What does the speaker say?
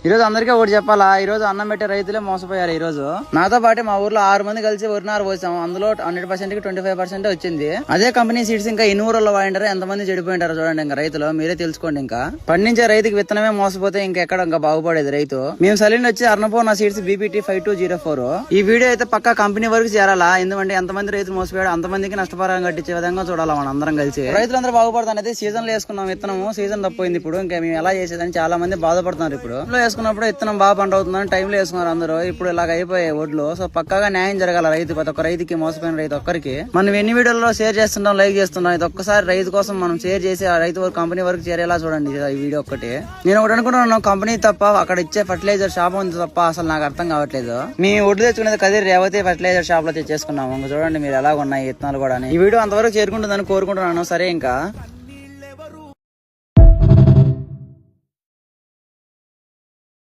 ఈ రోజు అందరికీ ఒకటి చెప్పాలా, ఈ రోజు అన్నం పెట్టే రైతులే మోసపోయారు. ఈ రోజు నాతో పాటు మా ఊర్లో 6 మంది కలిసి వరినారు పోసాం. అందులో 100% కి 25% వచ్చింది. అదే కంపెనీ సీడ్స్ ఇంకా ఇన్ని ఊర్లో వాడింటారు, ఎంతమంది చెడిపోయింటారో చూడండి. ఇంకా రైతులు మీరే తెలుసుకోండి. ఇంకా పండించే రైతుకి విత్తనమే మోసపోతే ఇంకెక్కడ ఇంకా బాగుపడేది రైతు. మేము సలీన్ వచ్చి అర్ణపూర్ణ సీడ్స్ BPT 5204. ఈ వీడియో అయితే పక్కా కంపెనీ వరకు చేరాలా, ఎందుకంటే ఎంతమంది రైతులు మోసపోయాడు అంతమందికి నష్టపరిహారం కట్టించే విధంగా చూడాలా మనం అందరం కలిసి. రైతులందరూ బాగుపడతానైతే సీజన్ లో వేసుకున్నాం విత్తనము, సీజన్ తప్పోయింది. ఇప్పుడు ఇంకా మేము ఎలా చేసేదని చాలా మంది బాధపడుతున్నారు. ఇప్పుడు వేసుకున్నప్పుడు విత్తనం బాగా పంట అవుతుందని టైంలో వేసుకున్నారు అందరూ. ఇప్పుడు ఇలాగ అయిపోయాయి ఒడ్లు. సో పక్కాగా న్యాయం జరగాల రైతు, ప్రతి ఒక్క రైతుకి, మోసపోయిన రైతు ఒక్కరికి. మనం ఎన్ని వీడియోల్లో షేర్ చేస్తున్నాం, లైక్ చేస్తున్నాం. ఇది ఒక్కసారి రైతు కోసం మనం షేర్ చేసి ఆ రైతు వరకు కంపెనీ వరకు చేరేలా చూడండి ఈ వీడియో ఒక్కటి. నేను ఒకటి అనుకుంటున్నాను, కంపెనీ తప్ప అక్కడ ఇచ్చే ఫర్టిలైజర్ షాప్ ఉంది తప్ప అసలు నాకు అర్థం కావట్లేదు. మీ ఒడ్లు తెచ్చుకునేది కదిరి రేవతి ఫర్టిలైజర్ షాప్ లో తెచ్చేసుకున్నాము. చూడండి మీరు ఎలా ఉన్నాయి విత్తనాలు కూడా. ఈ వీడియో అంతవరకు చేరుకుంటుందని కోరుకుంటున్నాను. సరే ఇంకా